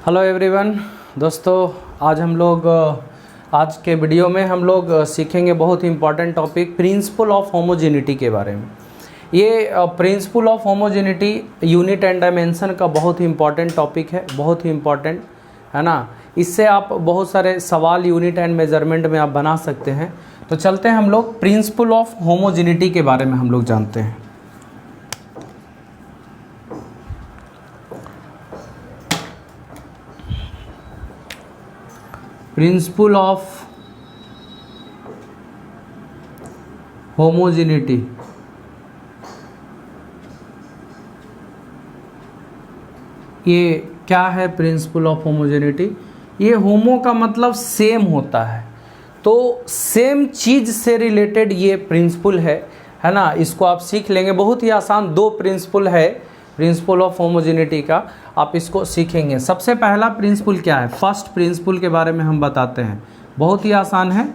Hello everyone दोस्तों, आज के वीडियो में हम लोग सीखेंगे बहुत ही important topic principle of homogeneity के बारे में। ये principle of homogeneity unit and dimension का बहुत ही इम्पॉर्टेंट टॉपिक है, बहुत ही इम्पॉर्टेंट है ना। इससे आप बहुत सारे सवाल यूनिट एंड मेजरमेंट में आप बना सकते हैं। तो चलते हैं हम लोग प्रिंसिपल ऑफ होमोजेनिटी के बारे में हम लोग जानते हैं। प्रिंसिपल ऑफ होमोजेनिटी ये क्या है? प्रिंसिपल ऑफ होमोजेनिटी, ये होमो का मतलब सेम होता है, तो सेम चीज से रिलेटेड ये प्रिंसिपल है ना। इसको आप सीख लेंगे, बहुत ही आसान। दो प्रिंसिपल है प्रिंसिपल ऑफ होमोजेनिटी का, आप इसको सीखेंगे। सबसे पहला प्रिंसिपल क्या है? फर्स्ट प्रिंसिपल के बारे में हम बताते हैं, बहुत ही आसान है।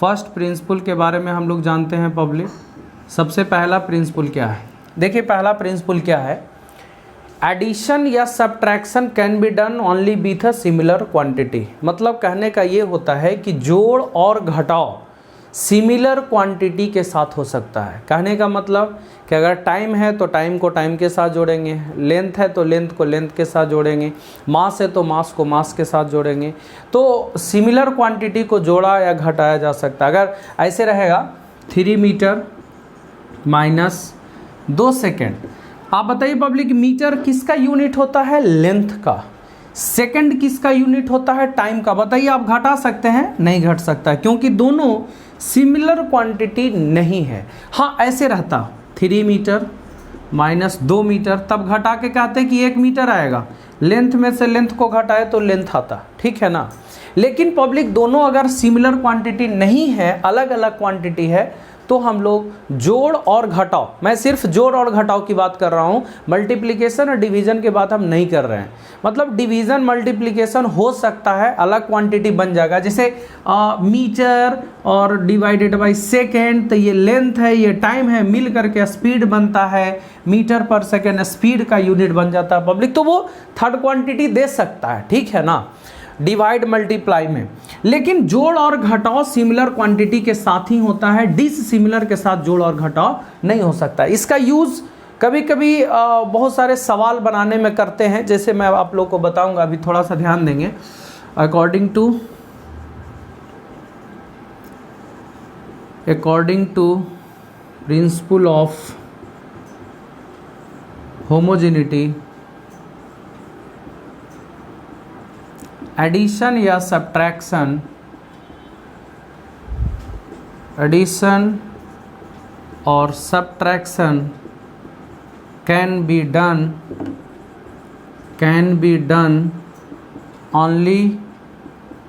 फर्स्ट प्रिंसिपल के बारे में हम लोग जानते हैं पब्लिक। सबसे पहला प्रिंसिपल क्या है? देखिए पहला प्रिंसिपल क्या है, एडिशन या subtraction can be done only with a similar quantity. मतलब कहने का ये होता है कि जोड़ और घटाव सिमिलर क्वांटिटी के साथ हो सकता है। कहने का मतलब कि अगर टाइम है तो टाइम को टाइम के साथ जोड़ेंगे, लेंथ है तो लेंथ को लेंथ के साथ जोड़ेंगे, मास है तो मास को मास के साथ जोड़ेंगे। तो सिमिलर क्वांटिटी को जोड़ा या घटाया जा सकता है। अगर ऐसे रहेगा 3 मीटर माइनस 2 सेकेंड, आप बताइए पब्लिक, मीटर किसका यूनिट होता है? लेंथ का। सेकंड किसका यूनिट होता है? टाइम का। बताइए आप घटा सकते हैं? नहीं घट सकता, क्योंकि दोनों सिमिलर क्वांटिटी नहीं है। हाँ ऐसे रहता 3 मीटर माइनस 2 मीटर, तब घटा के कहते कि 1 मीटर आएगा। लेंथ में से लेंथ को घटाए तो लेंथ आता, ठीक है ना। लेकिन पब्लिक दोनों अगर सिमिलर क्वांटिटी नहीं है, अलग अलग क्वांटिटी है, तो हम लोग जोड़ और घटाव, मैं सिर्फ जोड़ और घटाव की बात कर रहा हूँ, मल्टीप्लिकेशन और डिवीजन की बात हम नहीं कर रहे हैं। मतलब डिवीजन मल्टीप्लिकेशन हो सकता है, अलग क्वांटिटी बन जाएगा। जैसे मीटर और डिवाइडेड बाय सेकेंड, तो ये लेंथ है, ये टाइम है, मिल करके स्पीड बनता है। मीटर पर सेकेंड स्पीड का यूनिट बन जाता है पब्लिक, तो वो थर्ड क्वांटिटी दे सकता है, ठीक है ना, डिवाइड मल्टीप्लाई में। लेकिन जोड़ और घटाव सिमिलर क्वांटिटी के साथ ही होता है, डिससिमिलर के साथ जोड़ और घटाव नहीं हो सकता। इसका यूज कभी कभी बहुत सारे सवाल बनाने में करते हैं, जैसे मैं आप लोग को बताऊंगा, अभी थोड़ा सा ध्यान देंगे। According to principle of homogeneity, addition या सब्ट्रैक्शन, एडिशन और subtraction can be done only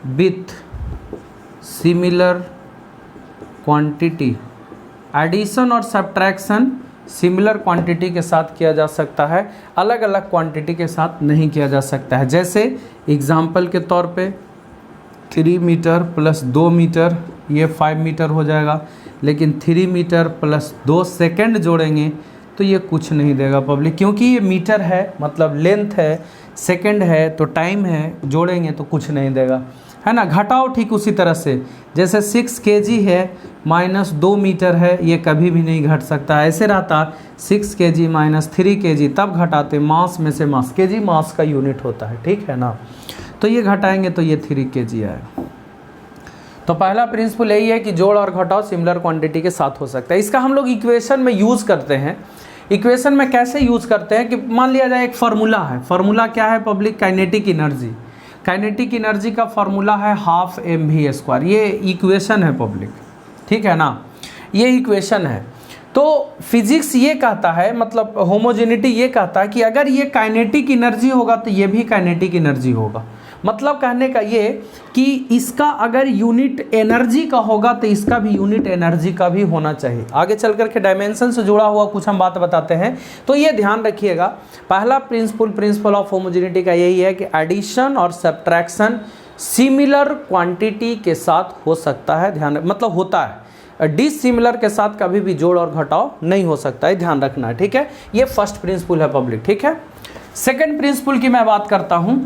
with similar quantity. Addition और सब्ट्रैक्शन सिमिलर क्वांटिटी के साथ किया जा सकता है, अलग अलग क्वांटिटी के साथ नहीं किया जा सकता है। जैसे एग्जाम्पल के तौर पे 3 मीटर प्लस 2 मीटर, ये 5 मीटर हो जाएगा। लेकिन 3 मीटर प्लस 2 सेकेंड जोड़ेंगे तो ये कुछ नहीं देगा पब्लिक, क्योंकि ये मीटर है मतलब लेंथ है, सेकेंड है तो टाइम है, जोड़ेंगे तो कुछ नहीं देगा, है ना। घटाओ ठीक उसी तरह से, जैसे 6 kg है माइनस 2 मीटर है, ये कभी भी नहीं घट सकता। ऐसे रहता 6 kg माइनस 3 kg, तब घटाते मास में से मास, kg मास का यूनिट होता है, ठीक है ना। तो ये घटाएंगे तो ये 3 kg आएगा। तो पहला प्रिंसिपल यही है कि जोड़ और घटाव सिमिलर क्वांटिटी के साथ हो सकता है। इसका हम लोग इक्वेशन में यूज़ करते हैं। इक्वेशन में कैसे यूज़ करते हैं कि मान लिया जाए एक फार्मूला है। फार्मूला क्या है public? Kinetic energy. Kinetic energy का फार्मूला है 12 mv²। ये इक्वेशन है पब्लिक, ठीक है ना, ये इक्वेशन है। तो फिजिक्स ये कहता है, मतलब होमोजेनिटी ये कहता है कि अगर ये काइनेटिक एनर्जी होगा तो ये भी काइनेटिक एनर्जी होगा। मतलब कहने का ये कि इसका अगर यूनिट एनर्जी का होगा तो इसका भी यूनिट एनर्जी का भी होना चाहिए। आगे चल कर के डायमेंशन से जुड़ा हुआ कुछ हम बात बताते हैं, तो ये ध्यान रखिएगा। पहला प्रिंसिपल ऑफ होमोजेनिटी का यही है कि एडिशन और सब्ट्रैक्शन सिमिलर क्वांटिटी के साथ हो सकता है, ध्यान मतलब होता है। डिसिमिलर के साथ कभी भी जोड़ और घटाव नहीं हो सकता है, ध्यान रखना है, ठीक है। ये फर्स्ट प्रिंसिपल है पब्लिक, ठीक है। सेकंड प्रिंसिपल की मैं बात करता हूं।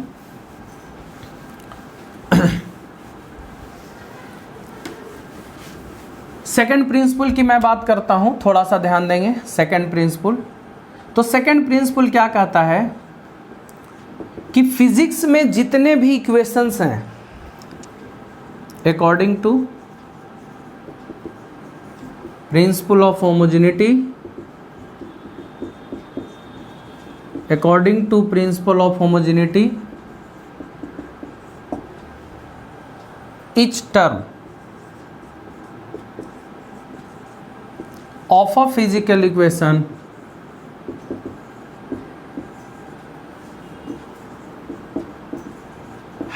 सेकंड प्रिंसिपल की मैं बात करता हूं, थोड़ा सा ध्यान देंगे। सेकंड प्रिंसिपल, तो सेकंड प्रिंसिपल क्या कहता है कि फिजिक्स में जितने भी इक्वेशंस हैं according to principle of homogeneity, according to principle of homogeneity, each term of a physical equation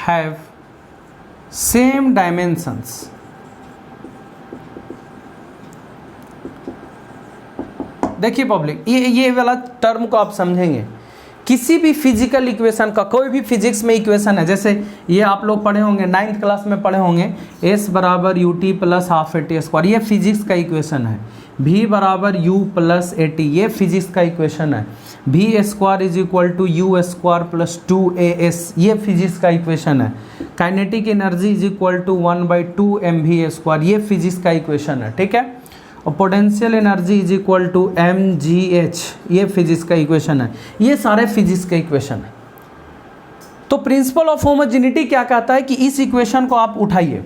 have same dimensions. देखिए पब्लिक, ये वाला टर्म को आप समझेंगे। किसी भी फिजिकल इक्वेशन का, कोई भी फिजिक्स में इक्वेशन है, जैसे ये आप लोग पढ़े होंगे 9th क्लास में पढ़े होंगे, S बराबर U T plus half A T square, ये फिजिक्स का इक्वेशन है। V बराबर यू प्लस ए टी, ये फिजिक्स का इक्वेशन है। V square is equal to U square plus 2AS, ये फिजिक्स का इक्वेशन है। Kinetic energy is equal to 1/2 mv square, ये फिजिक्स का इक्वेशन है, ठीक है। और potential energy is equal to mgh, ये फिजिक्स का इक्वेशन है। ये सारे फिजिक्स का इक्वेशन है। तो प्रिंसिपल ऑफ होमोजेनिटी क्या कहता है कि इस इक्वेशन को आप उठाइए।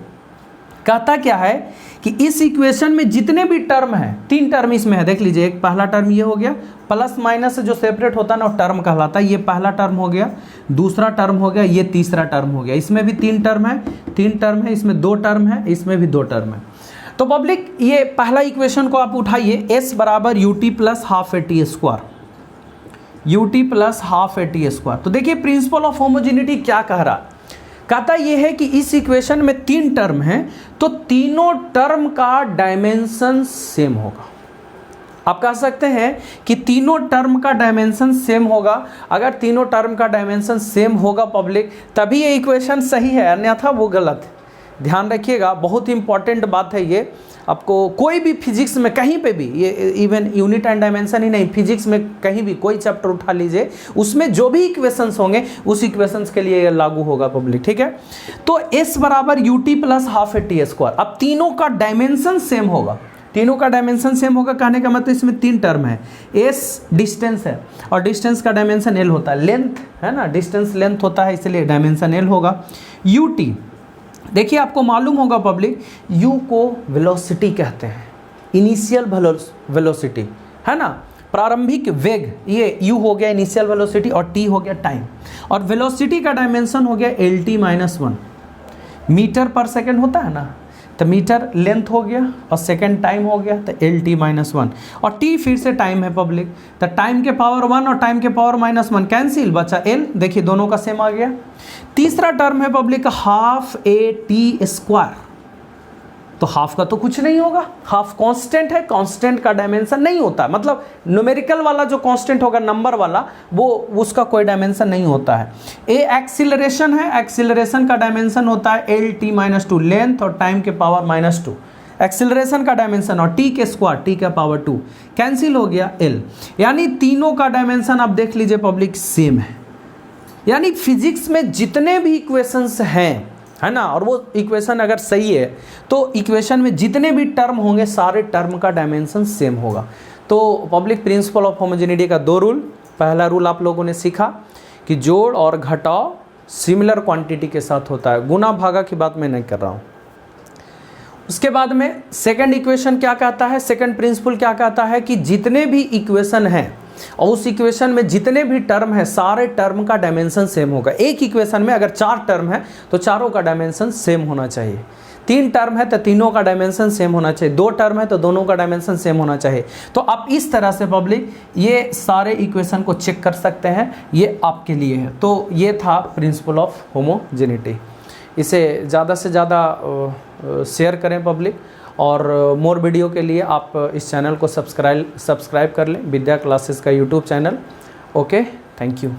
कहता क्या है कि इस इक्वेशन में जितने भी टर्म हैं, 3 टर्म इसमें है, देख लीजिए। एक पहला टर्म ये हो गया, प्लस माइनस से जो सेपरेट होता है ना वो टर्म कहलाता है, ये पहला टर्म हो गया। दूसरा टर्म हो गया, ये तीसरा टर्म हो गया। इसमें भी 3 टर्म है, 3 टर्म है, इसमें 2 टर्म है, इसमें भी 2 टर्म है। तो पब्लिक ये पहला इक्वेशन को आप उठाइए, S बराबर U T plus half A T square, you T plus half A T square. तो देखिए प्रिंसिपल ऑफ होमोजेनिटी क्या कह रहा, कहता ये है कि इस इक्वेशन में 3 टर्म हैं, तो तीनों टर्म का डायमेंशन सेम होगा। आप कह सकते हैं कि तीनों टर्म का डायमेंशन सेम होगा। अगर तीनों टर्म का डायमेंशन सेम होगा पब्लिक, तभी ये इक्वेशन सही है, अन्यथा वो गलत है। ध्यान रखिएगा, बहुत ही इंपॉर्टेंट बात है ये। आपको कोई भी फिजिक्स में कहीं पे भी, ये इवन यूनिट एंड डायमेंशन ही नहीं, फिजिक्स में कहीं भी कोई चैप्टर उठा लीजिए, उसमें जो भी इक्वेशंस होंगे उस इक्वेशंस के लिए ये लागू होगा पब्लिक, ठीक है। तो S बराबर U T plus half A T square, अब तीनों का डायमेंशन सेम होगा। तीनों का डायमेंशन सेम होगा कहने का मतलब इसमें 3 टर्म है। S डिस्टेंस है और डिस्टेंस का डायमेंशन L होता है, लेंथ है ना, डिस्टेंस लेंथ होता है, इसलिए डायमेंशन L होगा। यू टी, देखिए आपको मालूम होगा पब्लिक, U को वेलोसिटी कहते हैं, इनिशियल वेलोसिटी है ना, प्रारंभिक वेग, ये U हो गया इनिशियल वेलोसिटी और T हो गया टाइम। और वेलोसिटी का डायमेंशन हो गया LT-1, मीटर पर सेकंड होता है ना, तो मीटर लेंथ हो गया और सेकंड टाइम हो गया, तो LT-1 और T फिर से टाइम है पब्लिक, तो टाइम के पावर 1 और टाइम के पावर -1 कैंसिल, बचा L, देखिए दोनों का सेम आ गया। तीसरा टर्म है public half A T square, तो हाफ का तो कुछ नहीं होगा, हाफ कांस्टेंट है, कांस्टेंट का डायमेंशन नहीं होता, मतलब न्यूमेरिकल वाला जो कांस्टेंट होगा नंबर वाला, वो उसका कोई डायमेंशन नहीं होता है। ए एक्सीलरेशन है, एक्सीलरेशन का डायमेंशन होता है LT-2, लेंथ और टाइम के पावर -2, एक्सीलरेशन का डायमेंशन, और टी के स्क्वायर, टी का पावर 2, कैंसिल हो गया L। यानी तीनों का डायमेंशन आप देख लीजिए पब्लिक सेम है। यानी फिजिक्स में जितने भी इक्वेशंस हैं, है ना, और वो इक्वेशन अगर सही है तो इक्वेशन में जितने भी टर्म होंगे सारे टर्म का डायमेंशन सेम होगा। तो पब्लिक प्रिंसिपल ऑफ होमोजेनिटी का 2 रूल, पहला रूल आप लोगों ने सीखा कि जोड़ और घटाव सिमिलर क्वांटिटी के साथ होता है, गुना भागा की बात मैं नहीं कर रहा हूँ। उसके बाद में सेकंड इक्वेशन क्या कहता है, सेकंड प्रिंसिपल क्या कहता है कि जितने भी इक्वेशन हैं और उस इक्वेशन में जितने भी टर्म है सारे टर्म का डायमेंशन सेम होगा। एक इक्वेशन में अगर 4 टर्म है तो चारों का डायमेंशन सेम होना चाहिए, 3 टर्म है तो तीनों का डायमेंशन सेम होना चाहिए, 2 टर्म है तो दोनों का डायमेंशन सेम होना चाहिए। तो आप इस तरह से पब्लिक ये सारे इक्वेशन को चेक कर सकते हैं, ये आपके लिए है। तो ये था प्रिंसिपल ऑफ होमोजेनिटी। इसे ज़्यादा से ज़्यादा शेयर करें पब्लिक, और मोर वीडियो के लिए आप इस चैनल को सब्सक्राइब कर लें, विद्या क्लासेस का YouTube channel. Okay, thank you.